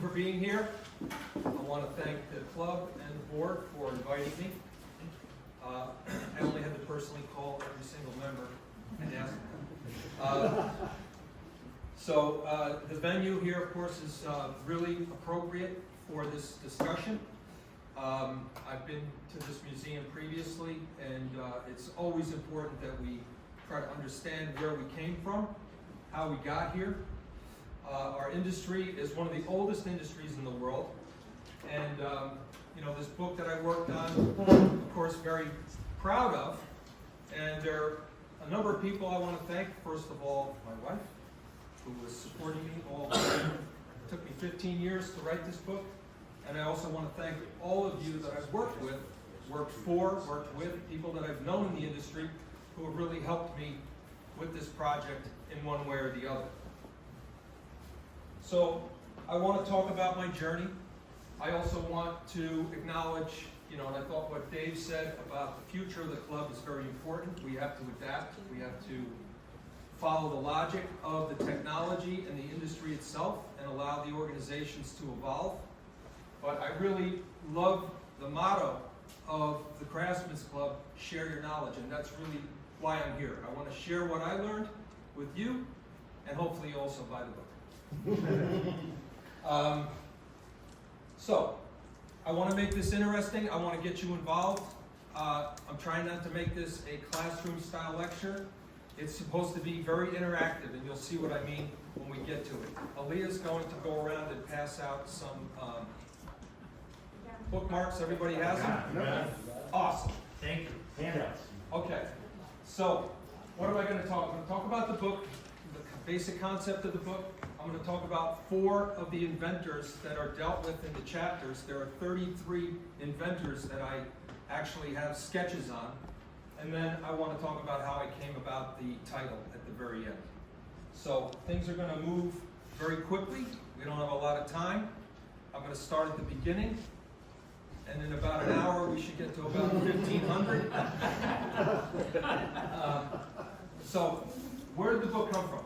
for being here. I want to thank the club and the board for inviting me. I only had to personally call every single member and ask them. The venue here, of course, is really appropriate for this discussion. I've been to this museum previously, and it's always important that we try to understand where we came from, how we got here. Our industry is one of the oldest industries in the world, and this book that I worked on, of course, very proud of. And there are a number of people I want to thank. First of all, my wife, who was supporting me all the way. It took me 15 years to write this book. And I also want to thank all of you that I've worked with, worked with, people that I've known in the industry who have really helped me with this project in one way or the other. So I want to talk about my journey. I also want to acknowledge, and I thought what Dave said about the future of the club is very important. We have to adapt. We have to follow the logic of the technology and the industry itself and allow the organizations to evolve. But I really love the motto of the Craftsmen Club, share your knowledge, and that's really why I'm here. I want to share what I learned with you, and hopefully you also buy the book. So, I want to make this interesting. I want to get you involved. I'm trying not to make this a classroom-style lecture. It's supposed to be very interactive, and you'll see what I mean when we get to it. Aaliyah's going to go around and pass out some bookmarks. Everybody has them? Yeah. Awesome. Thank you. Handouts. Okay. So, what am I going to talk? I'm going to talk about the book, the basic concept of the book. I'm going to talk about 4 of the inventors that are dealt with in the chapters. There are 33 inventors that I actually have sketches on. And then I want to talk about how I came about the title at the very end. So things are going to move very quickly. We don't have a lot of time. I'm going to start at the beginning. And in about an hour, we should get to about 1,500. So where did the book come from?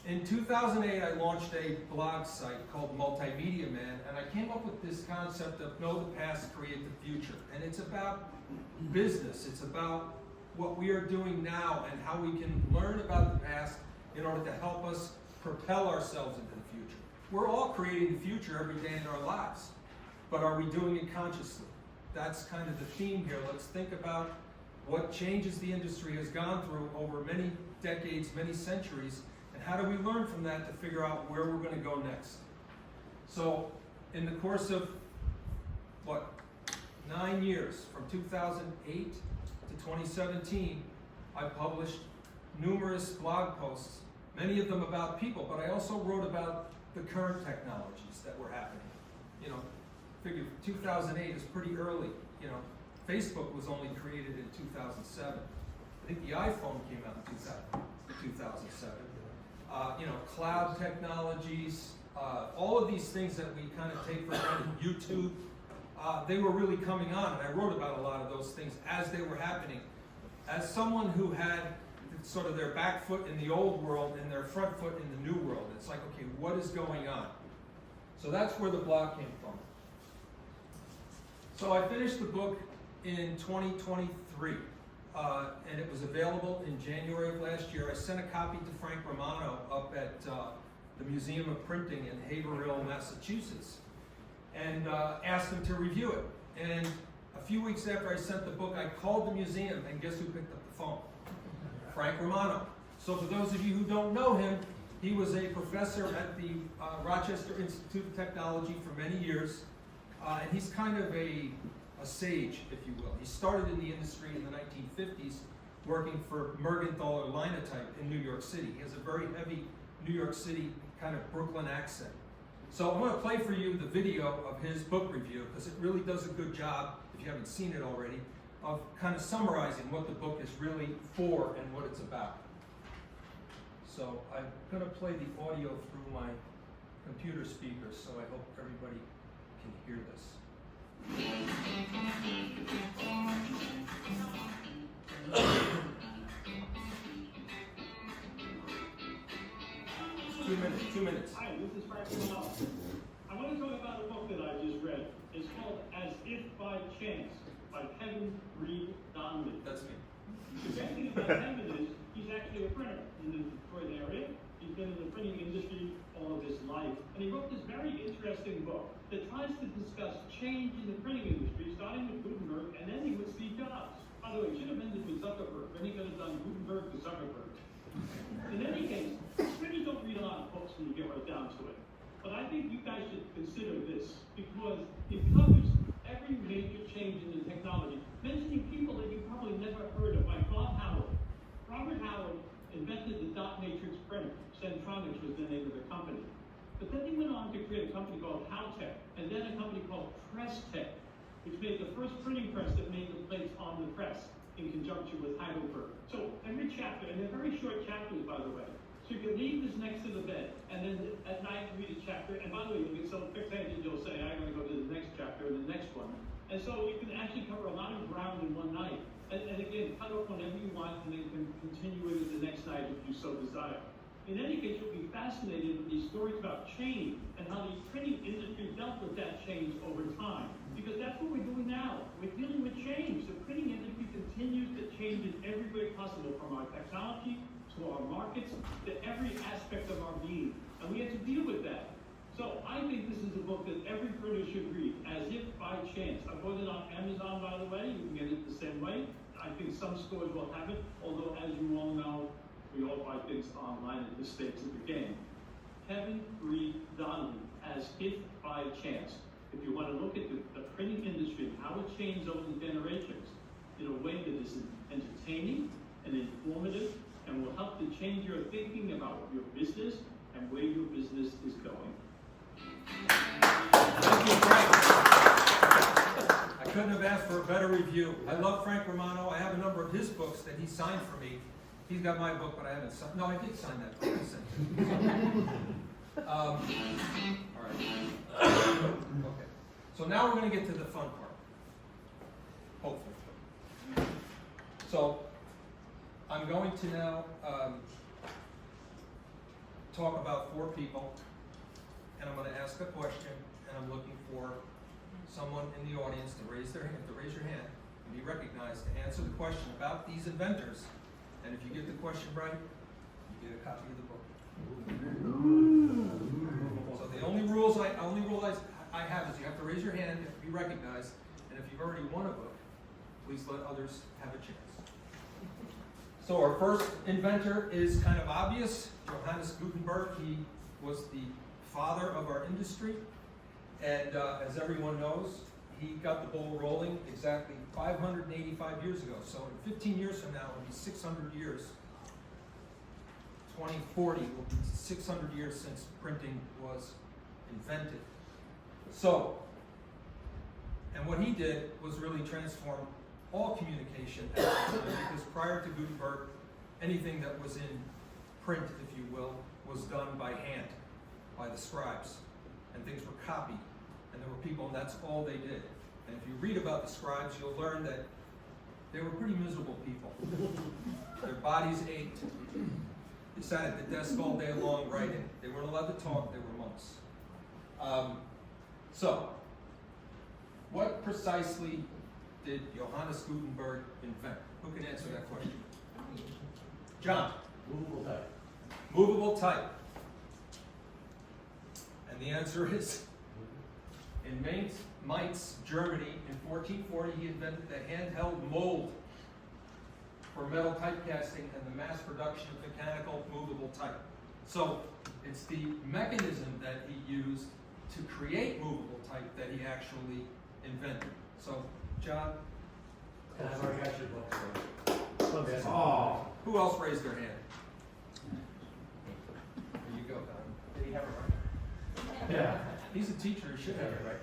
In 2008, I launched a blog site called Multimedia Man, and I came up with this concept of know the past, create the future. And it's about business. It's about what we are doing now and how we can learn about the past in order to help us propel ourselves into the future. We're all creating the future every day in our lives, but are we doing it consciously? That's kind of the theme here. Let's think about what changes the industry has gone through over many decades, many centuries, and how do we learn from that to figure out where we're going to go next. So in the course of, 9 years, from 2008 to 2017, I published numerous blog posts, many of them about people, but I also wrote about the current technologies that were happening. Figure 2008 is pretty early. Facebook was only created in 2007. I think the iPhone came out in 2007. Cloud technologies, all of these things that we kind of take for granted, YouTube, they were really coming on, and I wrote about a lot of those things as they were happening. As someone who had sort of their back foot in the old world and their front foot in the new world, it's like, okay, what is going on? So that's where the blog came from. So I finished the book in 2023, and it was available in January of last year. I sent a copy to Frank Romano up at the Museum of Printing in Haverhill, Massachusetts, and asked him to review it. And a few weeks after I sent the book, I called the museum, and guess who picked up the phone? Frank Romano. So for those of you who don't know him, he was a professor at the Rochester Institute of Technology for many years. And he's kind of a sage, if you will. He started in the industry in the 1950s, working for Mergenthaler Linotype in New York City. He has a very heavy New York City kind of Brooklyn accent. So I'm going to play for you the video of his book review, because it really does a good job, if you haven't seen it already, of kind of summarizing what the book is really for and what it's about. So I'm going to play the audio through my computer speakers, so I hope everybody can hear this. 2 minutes. Hi, this is Frank Romano. I want want to talk about a book that I just read. It's called As If by Chance by Kevin Reed Donley. That's me. The great thing about Kevin is he's actually a printer in the Detroit area. He's been in the printing industry all of his life. And he wrote this very interesting book that tries to discuss change in the printing industry, starting with Gutenberg and ending with Steve Jobs. By the way, he should have ended with Zuckerberg. Then he could have done Gutenberg to Zuckerberg. In any case, printers don't read a lot of books when you get right down to it. But I think you guys should consider this because it covers every major change in the technology, mentioning people that you probably never heard of, like Bob Howard. Robert Howard invented the dot matrix printer. Centronics was the name of the company. But then he went on to create a company called Howtech, and then a company called Presstech, which made the first printing press that made the plates on the press in conjunction with Heidelberg. So every chapter, and they're very short chapters, by the way. So you can leave this next to the bed, and then at night read a chapter. And by the way, you'll get so fixated, you'll say, I'm going to go to the next chapter and the next one. And so you can actually cover a lot of ground in one night. And again, cut off whenever you want, and then you can continue it the next night if you so desire. In any case, you'll be fascinated with these stories about change and how the printing industry dealt with that change over time. Because that's what we're doing now. We're dealing with change. The printing industry continues to change in every way possible, from our technology to our markets to every aspect of our being. And we have to deal with that. So I think this is a book that every printer should read, As If by Chance. I bought it on Amazon, by the way. You can get it the same way. I think some stores will have it, although as you all know, we all buy things online at this stage of the game. Kevin Reed Donley, As If by Chance. If you want to look at the printing industry and how it changed over the generations in a way that is entertaining and informative and will help to change your thinking about your business and where your business is going. Thank you, Frank. I couldn't have asked for a better review. I love Frank Romano. I have a number of his books that he signed for me. He's got my book, but I haven't signed. No, I did sign that book. All right. Okay. So now we're going to get to the fun part. Hopefully. So I'm going to now talk about 4 people, and I'm going to ask a question, and I'm looking for someone in the audience to raise their hand, and be recognized to answer the question about these inventors. And if you get the question right, you get a copy of the book. So the only rule I have is you have to raise your hand, you have to be recognized, and if you've already won a book, please let others have a chance. So our first inventor is kind of obvious, Johannes Gutenberg. He was the father of our industry, and as everyone knows, he got the ball rolling exactly 585 years ago. So in 15 years from now, it'll be 600 years. 2040 will be 600 years since printing was invented. So, and what he did was really transform all communication at the time, because prior to Gutenberg, anything that was in print, if you will, was done by hand, by the scribes, and things were copied. And there were people, and that's all they did. And if you read about the scribes, you'll learn that they were pretty miserable people. Their bodies ached. They sat at the desk all day long writing. They weren't allowed to talk. They were monks. So, what precisely did Johannes Gutenberg invent? Who can answer that question? John. Movable type. Movable type. And the answer is, in Mainz, Germany, in 1440, he invented the handheld mold for metal typecasting and the mass production of mechanical movable type. So it's the mechanism that he used to create movable type that he actually invented. So, John? And I've already got your book, so. Oh, who else raised their hand? There you go, Don. Did he have it right? Yeah. He's a teacher, he should have it right.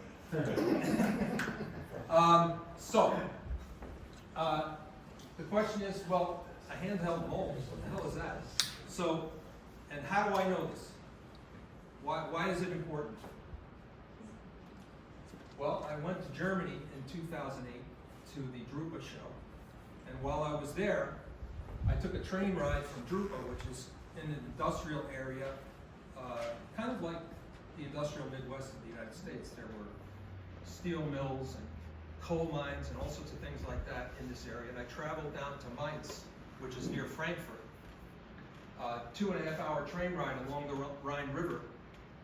The question is, well, a handheld mold, what the hell is that? So, and how do I know this? Why is it important? Well, I went to Germany in 2008 to the Drupa show, and while I was there, I took a train ride from Drupa, which is in an industrial area, kind of like the industrial Midwest of the United States. There were steel mills and coal mines and all sorts of things like that in this area. And I traveled down to Mainz, which is near Frankfurt, 2.5-hour train ride along the Rhine River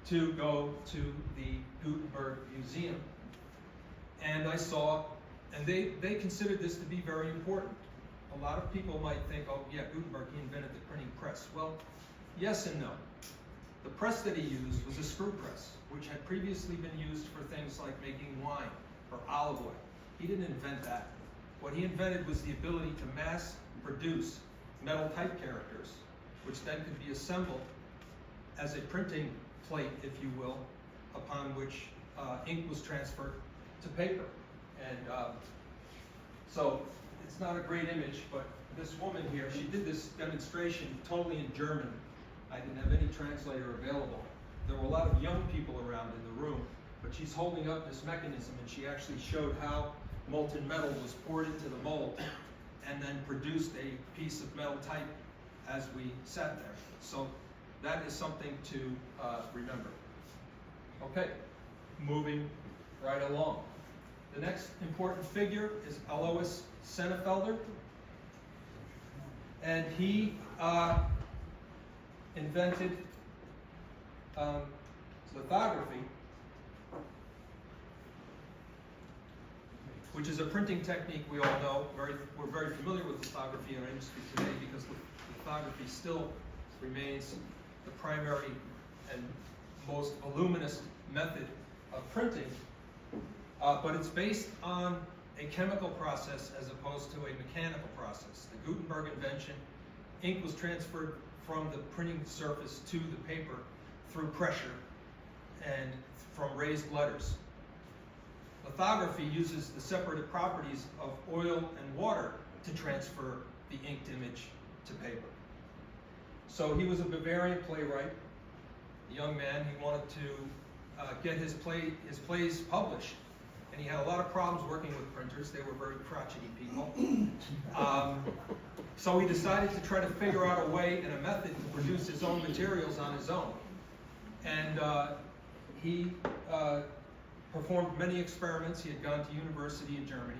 to go to the Gutenberg Museum. And I saw, and they considered this to be very important. A lot of people might think, oh yeah, Gutenberg, he invented the printing press. Well, yes and no. The press that he used was a screw press, which had previously been used for things like making wine or olive oil. He didn't invent that. What he invented was the ability to mass produce metal type characters, which then could be assembled as a printing plate, if you will, upon which ink was transferred to paper. And so it's not a great image, but this woman here, she did this demonstration totally in German. I didn't have any translator available. There were a lot of young people around in the room, but she's holding up this mechanism, and she actually showed how molten metal was poured into the mold and then produced a piece of metal type as we sat there. So that is something to remember. Okay, moving right along. The next important figure is Alois Senefelder, and he invented lithography, which is a printing technique we all know. We're very familiar with lithography in our industry today because lithography still remains the primary and most voluminous method of printing, but it's based on a chemical process as opposed to a mechanical process. The Gutenberg invention, ink was transferred from the printing surface to the paper through pressure and from raised letters. Lithography uses the separative properties of oil and water to transfer the inked image to paper. So he was a Bavarian playwright, a young man. He wanted to get his plays published, and he had a lot of problems working with printers. They were very crotchety people. So he decided to try to figure out a way and a method to produce his own materials on his own. And he performed many experiments. He had gone to university in Germany.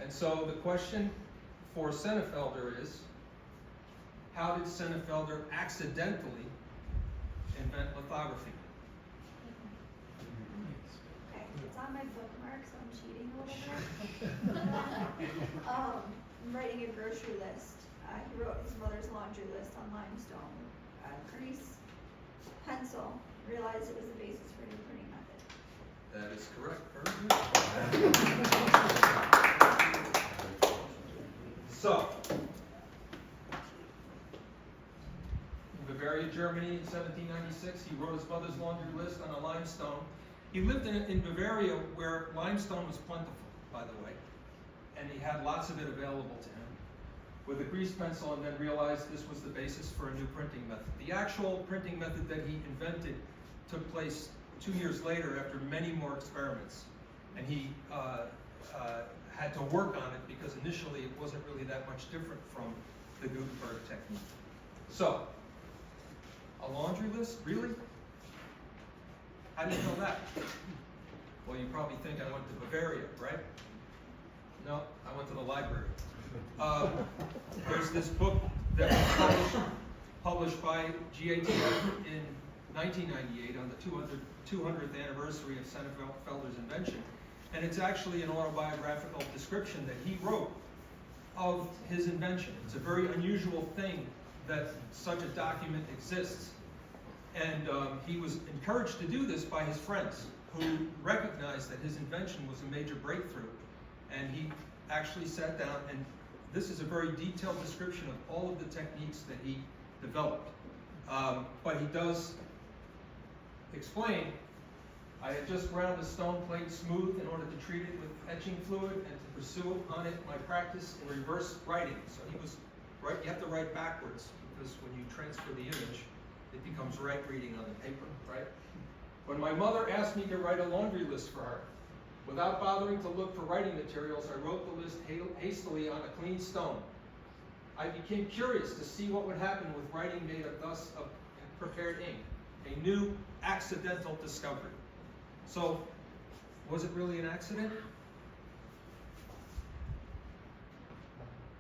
And so the question for Senefelder is, how did Senefelder accidentally invent lithography? Okay, it's on my bookmark, so I'm cheating a little bit. I'm writing a grocery list. He wrote his mother's laundry list on limestone. Grease, pencil, realized it was the basis for a new printing method. That is correct. Very good. So, in Bavaria, Germany, in 1796, he wrote his mother's laundry list on a limestone. He lived in Bavaria where limestone was plentiful, by the way, and he had lots of it available to him with a grease pencil, and then realized this was the basis for a new printing method. The actual printing method that he invented took place 2 years later after many more experiments, and he had to work on it because initially it wasn't really that much different from the Gutenberg technique. So, a laundry list? Really? How do you know that? Well, you probably think I went to Bavaria, right? No, I went to the library. There's this book that was published by GATF in 1998 on the 200th anniversary of Senefelder's invention. And it's actually an autobiographical description that he wrote of his invention. It's a very unusual thing that such a document exists. And he was encouraged to do this by his friends, who recognized that his invention was a major breakthrough. And he actually sat down, and this is a very detailed description of all of the techniques that he developed. But he does explain, I had just ground the stone plate smooth in order to treat it with etching fluid and to pursue on it my practice in reverse writing. So he was right. You have to write backwards because when you transfer the image, it becomes right reading on the paper, right? When my mother asked me to write a laundry list for her, without bothering to look for writing materials, I wrote the list hastily on a clean stone. I became curious to see what would happen with writing made of thus of prepared ink. a new accidental discovery. So, was it really an accident?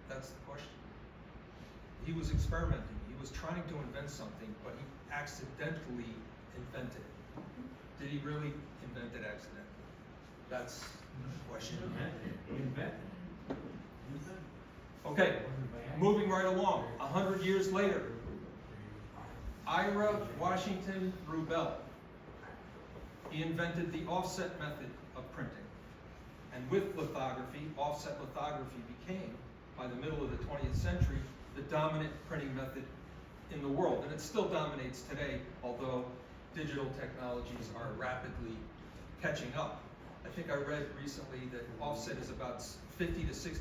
That's the question. He was experimenting. He was trying to invent something, but he accidentally invented it. Did he really invent it accidentally? That's the question. Okay, moving right along. 100 years later, Ira Washington Rubel. He invented the offset method of printing. And with lithography, offset lithography became, by the middle of the 20th century, the dominant printing method in the world. And it still dominates today, although digital technologies are rapidly catching up. I think I read recently that offset is about 50 to 60%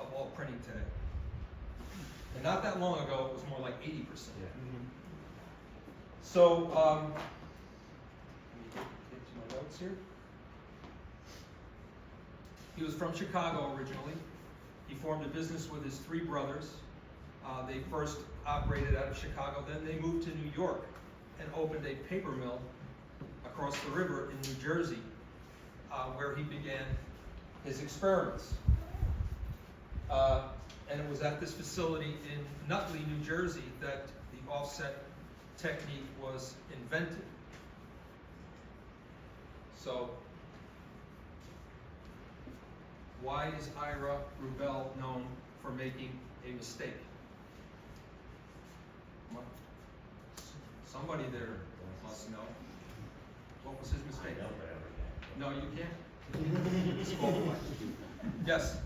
of all printing today. And not that long ago, it was more like 80%. Yeah. So, let me get to my notes here. He was from Chicago originally. He formed a business with his three brothers. They first operated out of Chicago, then they moved to New York and opened a paper mill across the river in New Jersey, where he began his experiments. And it was at this facility in Nutley, New Jersey, that the offset technique was invented. So, why is Ira Rubel known for making a mistake? Somebody there must know. What was his mistake? No, you can't. It's qualified. Yes?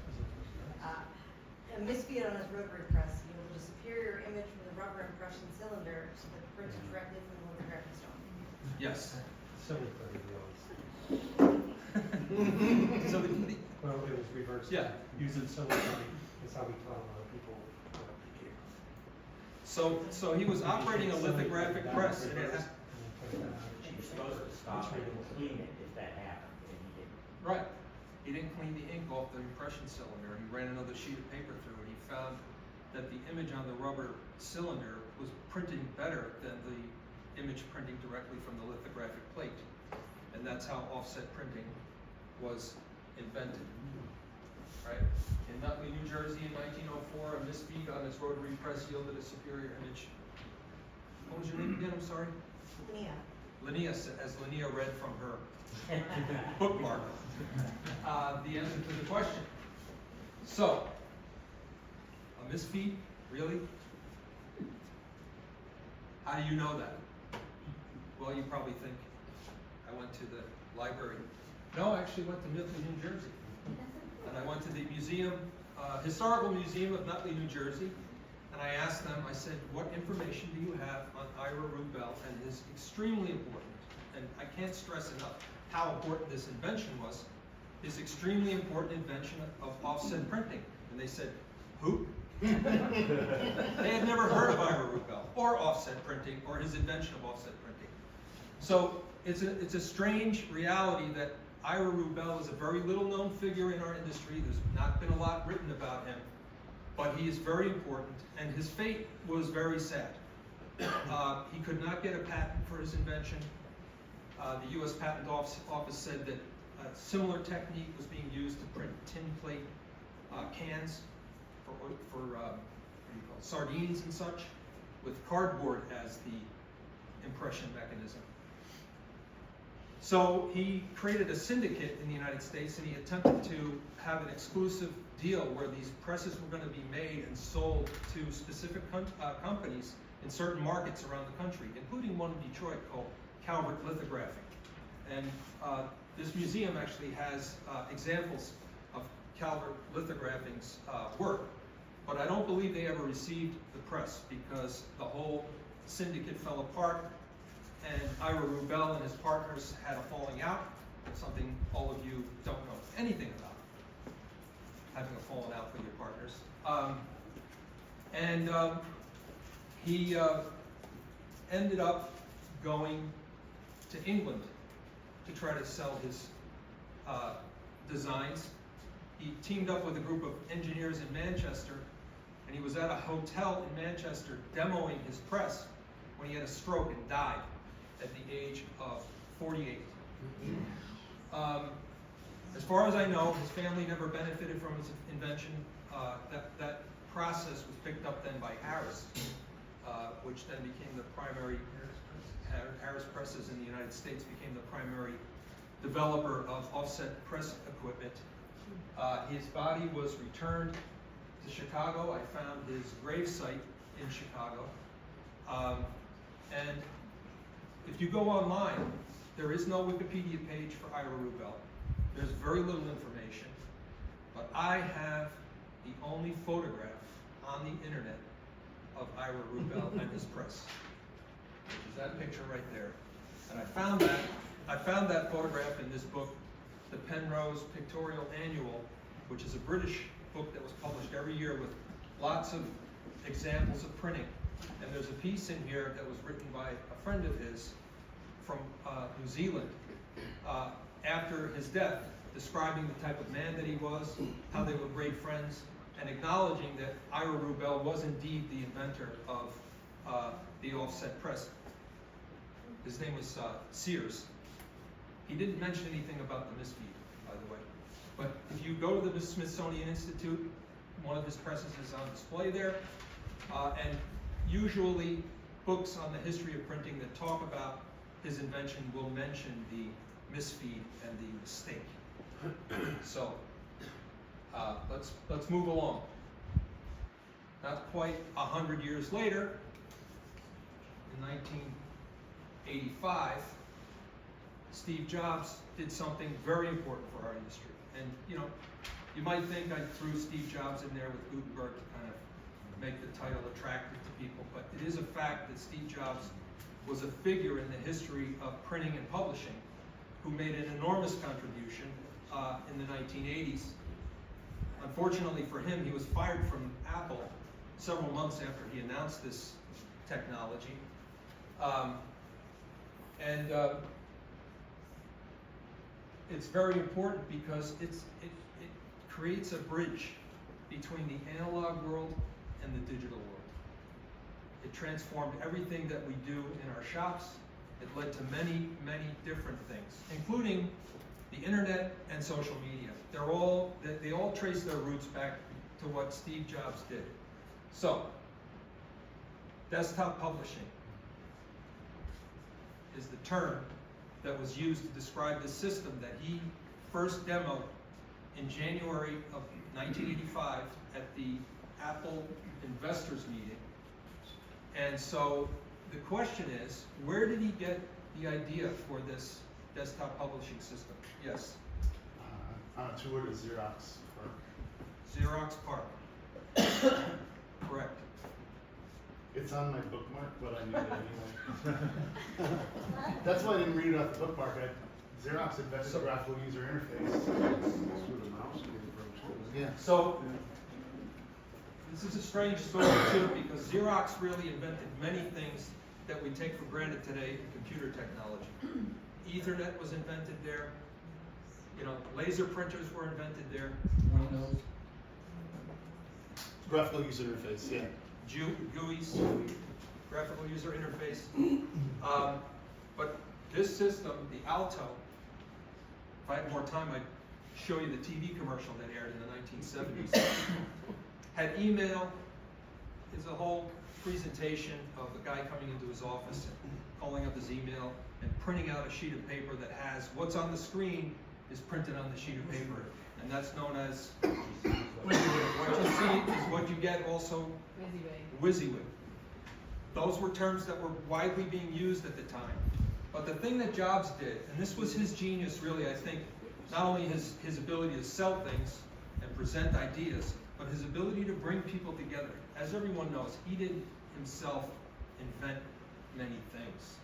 A misfeed on his rotary press yielded a superior image from the rubber impression cylinder so that printed directly from the lithographic stone. Yes. So we put it So the, well, it was reversed. Yeah. Using silicone. That's how we taught a lot of people. so he was operating a lithographic press, and it has, You're supposed to stop it and clean it if that happened, and he didn't. right. He didn't clean the ink off the impression cylinder, and he ran another sheet of paper through, and he found that the image on the rubber cylinder was printing better than the image printing directly from the lithographic plate. And that's how offset printing was invented. Right? In Nutley, New Jersey in 1904, a misfeed on his rotary press yielded a superior image. What was your name again? I'm sorry? Linnea. Linnea, as Linnea read from her bookmark. The answer to the question. So, a misfeed? Really? How do you know that? Well, you probably think, I went to the library. No, I actually went to Nutley, New Jersey. And I went to the museum, Historical Museum of Nutley, New Jersey, and I asked them, I said, what information do you have on Ira Rubel and his extremely important, and I can't stress enough how important this invention was, his extremely important invention of offset printing. And they said, who? They had never heard of Ira Rubel, or offset printing, or his invention of offset printing. So it's a strange reality that Ira Rubel is a very little known figure in our industry. There's not been a lot written about him, but he is very important, and his fate was very sad. He could not get a patent for his invention. The U.S. Patent Office said that a similar technique was being used to print tin plate cans for what do you call it, sardines and such, with cardboard as the impression mechanism. So he created a syndicate in the United States, and he attempted to have an exclusive deal where these presses were going to be made and sold to specific companies in certain markets around the country, including one in Detroit called Calvert Lithography. And this museum actually has examples of Calvert Lithographing's work, but I don't believe they ever received the press because the whole syndicate fell apart, and Ira Rubel and his partners had a falling out, something all of you don't know anything about, having a falling out with your partners. He ended up going to England to try to sell his designs. He teamed up with a group of engineers in Manchester, and he was at a hotel in Manchester demoing his press when he had a stroke and died at the age of 48. As far as I know, his family never benefited from his invention. That process was picked up then by Harris, which then became the primary, Harris presses in the United States became the primary developer of offset press equipment. His body was returned to Chicago. I found his gravesite in Chicago. And if you go online, there is no Wikipedia page for Ira Rubel. There's very little information. But I have the only photograph on the internet of Ira Rubel and his press, which is that picture right there. And I found that photograph in this book, the Penrose Pictorial Annual, which is a British book that was published every year with lots of examples of printing. And there's a piece in here that was written by a friend of his from New Zealand after his death, describing the type of man that he was, how they were great friends, and acknowledging that Ira Rubel was indeed the inventor of the offset press. His name was Sears. He didn't mention anything about the misfeed, by the way. But if you go to the Smithsonian Institute, one of his presses is on display there. And usually books on the history of printing that talk about his invention will mention the misfeed and the mistake. So let's move along. Not quite 100 years later, in 1985, Steve Jobs did something very important for our industry. And you know, you might think I threw Steve Jobs in there with Gutenberg to kind of make the title attractive to people, but it is a fact that Steve Jobs was a figure in the history of printing and publishing who made an enormous contribution in the 1980s. Unfortunately for him, he was fired from Apple several months after he announced this technology. It's very important because it creates a bridge between the analog world and the digital world. It transformed everything that we do in our shops. It led to many, many different things, including the internet and social media. They all trace their roots back to what Steve Jobs did. So, desktop publishing is the term that was used to describe the system that he first demoed in January of 1985 at the Apple investors meeting. And so the question is, where did he get the idea for this desktop publishing system? Yes? On a tour to Xerox Park. Xerox Park. Correct. It's on my bookmark, but I need it anyway. That's why I didn't read it off the bookmark. Xerox invented graphical user interface. That's where the mouse came from too. Yeah. So, this is a strange story too, because Xerox really invented many things that we take for granted today in computer technology. Ethernet was invented there. You know, laser printers were invented there. Windows. Graphical user interface, yeah. GUIs, graphical user interface. But this system, the Alto, if I had more time, I'd show you the TV commercial that aired in the 1970s. Had email, is a whole presentation of a guy coming into his office and calling up his email and printing out a sheet of paper that has what's on the screen is printed on the sheet of paper. And that's known as what you see is what you get also WYSIWYG. Those were terms that were widely being used at the time. But the thing that Jobs did, and this was his genius really, I think, not only his ability to sell things and present ideas, but his ability to bring people together. As everyone knows, he didn't himself invent many things,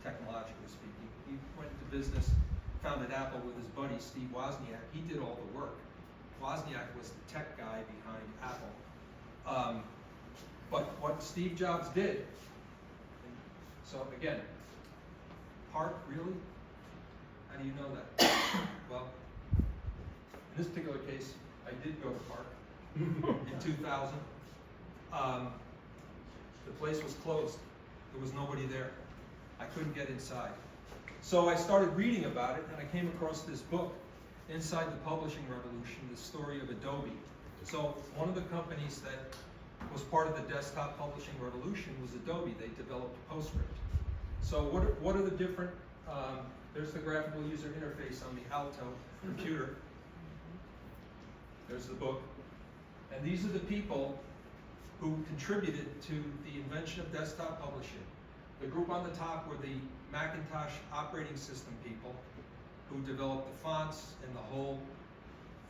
technologically speaking. He went into business, founded Apple with his buddy Steve Wozniak. He did all the work. Wozniak was the tech guy behind Apple. But what Steve Jobs did, so again, Park, really? How do you know that? Well, in this particular case, I did go to Park in 2000. The place was closed. There was nobody there. I couldn't get inside. So I started reading about it, and I came across this book, Inside the Publishing Revolution, the story of Adobe. So one of the companies that was part of the desktop publishing revolution was Adobe. They developed PostScript. So what are the different, there's the graphical user interface on the Alto computer. There's the book. And these are the people who contributed to the invention of desktop publishing. The group on the top were the Macintosh operating system people who developed the fonts and the whole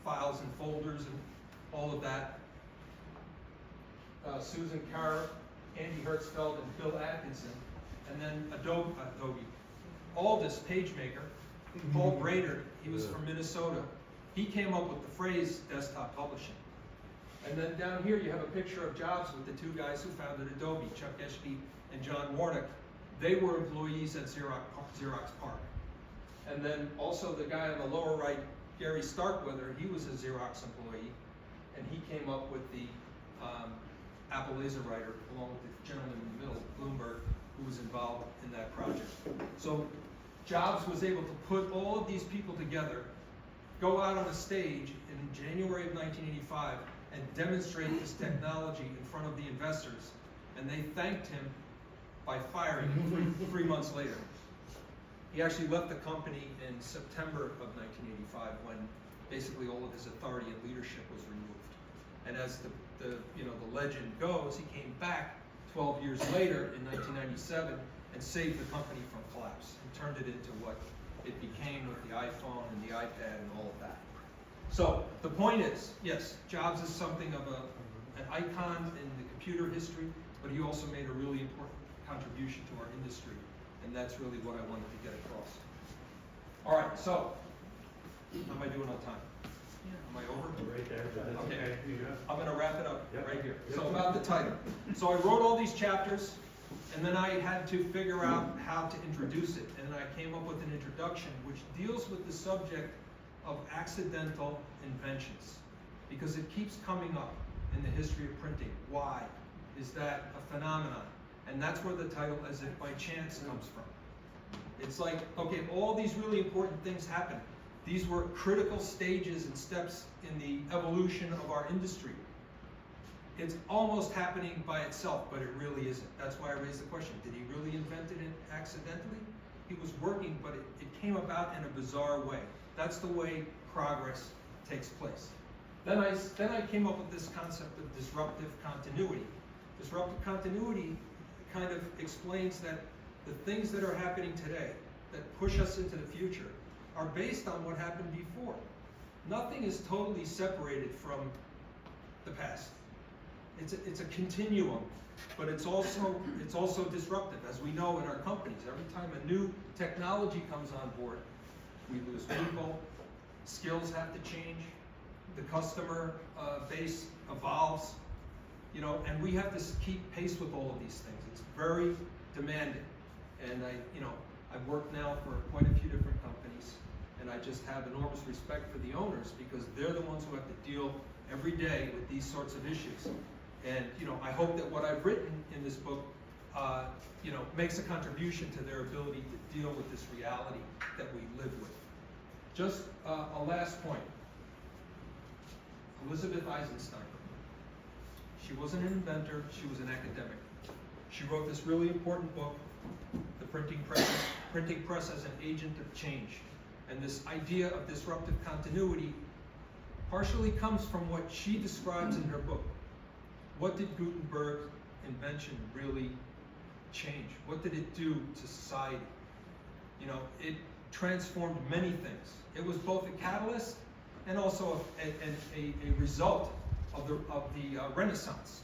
files and folders and all of that. Susan Carr, Andy Hertzfeld, and Bill Atkinson. And then Adobe, Aldous PageMaker, Paul Brader, he was from Minnesota. He came up with the phrase desktop publishing. And then down here you have a picture of Jobs with the two guys who founded Adobe, Chuck Geschke and John Warnick. They were employees at Xerox PARC. And then also the guy on the lower right, Gary Starkweather, he was a Xerox employee, and he came up with the Apple Laser Writer, along with the gentleman in the middle, Bloomberg, who was involved in that project. So Jobs was able to put all of these people together, go out on a stage in January of 1985, and demonstrate this technology in front of the investors. And they thanked him by firing him 3 months later. He actually left the company in September of 1985 when basically all of his authority and leadership was removed. And as the legend goes, he came back 12 years later in 1997 and saved the company from collapse and turned it into what it became with the iPhone and the iPad and all of that. So the point is, yes, Jobs is something of an icon in the computer history, but he also made a really important contribution to our industry, and that's really what I wanted to get across. All right, so how am I doing on time? Am I over? Right there. Okay, I'm going to wrap it up Yep. right here. Yep. So about the title. So I wrote all these chapters, and then I had to figure out how to introduce it, and I came up with an introduction which deals with the subject of accidental inventions, because it keeps coming up in the history of printing. Why? Is that a phenomenon? And that's where the title, As If by Chance, comes from. It's like, okay, all these really important things happen. These were critical stages and steps in the evolution of our industry. It's almost happening by itself, but it really isn't. That's why I raised the question, did he really invent it accidentally? He was working, but it came about in a bizarre way. That's the way progress takes place. Then I came up with this concept of disruptive continuity. Disruptive continuity kind of explains that the things that are happening today that push us into the future are based on what happened before. Nothing is totally separated from the past. It's a continuum, but it's also disruptive, as we know in our companies. Every time a new technology comes on board, we lose people, skills have to change, the customer base evolves, and we have to keep pace with all of these things. It's very demanding, and I've worked now for quite a few different companies, and I just have enormous respect for the owners, because they're the ones who have to deal every day with these sorts of issues. And I hope that what I've written in this book makes a contribution to their ability to deal with this reality that we live with. Just a last point. Elizabeth Eisenstein. She wasn't an inventor, she was an academic. She wrote this really important book, The Printing Press as an Agent of Change. And this idea of disruptive continuity partially comes from what she describes in her book. What did Gutenberg's invention really change? What did it do to society? It transformed many things. It was both a catalyst and also a result of the Renaissance.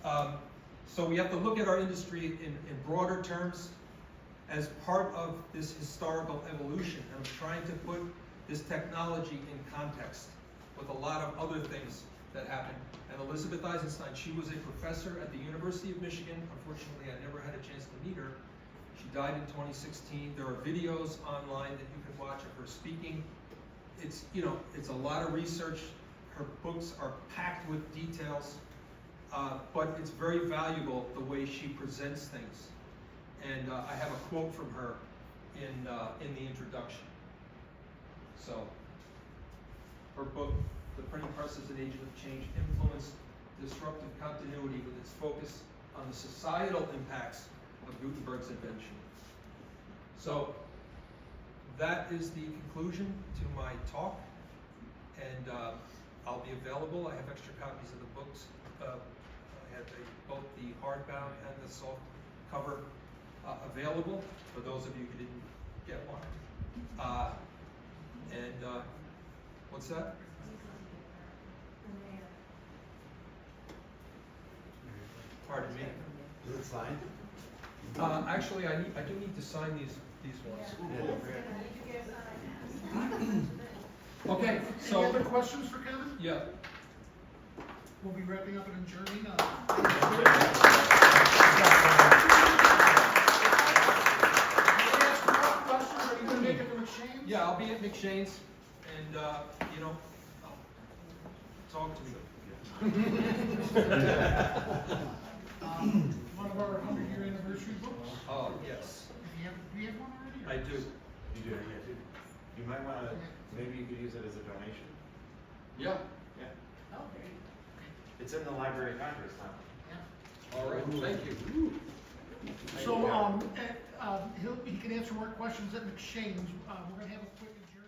So we have to look at our industry in broader terms as part of this historical evolution. And I'm trying to put this technology in context with a lot of other things that happened. And Elizabeth Eisenstein, she was a professor at the University of Michigan. Unfortunately, I never had a chance to meet her. She died in 2016. There are videos online that you can watch of her speaking. It's a lot of research. Her books are packed with details, but it's very valuable the way she presents things And I have a quote from her in the introduction. So, her book, The Printing Press as an Agent of Change, Influenced Disruptive Continuity with its focus on the societal impacts of Gutenberg's invention. So, that is the conclusion to my talk, and I'll be available. I have extra copies of the books. I have both the hardbound and the soft cover available for those of you who didn't get one. What's that? Pardon me. Is it signed? Actually, I do need to sign these ones. Okay, Any so, other questions for Kevin? yeah. We'll be wrapping up and adjourning. Questions? Are you gonna make it to McShane's? Yeah, I'll be at McShane's, and, talk to me. One of our 100-year anniversary books. Oh, yes, Do you have one already? I do. You do, yeah, too. You might wanna, maybe you could use it as a donation. Yeah, Yeah. Oh, It's in the Library of Congress now. yeah. all right, thank you. So, he can answer more questions at McShane's. We're gonna have a quick adjournment.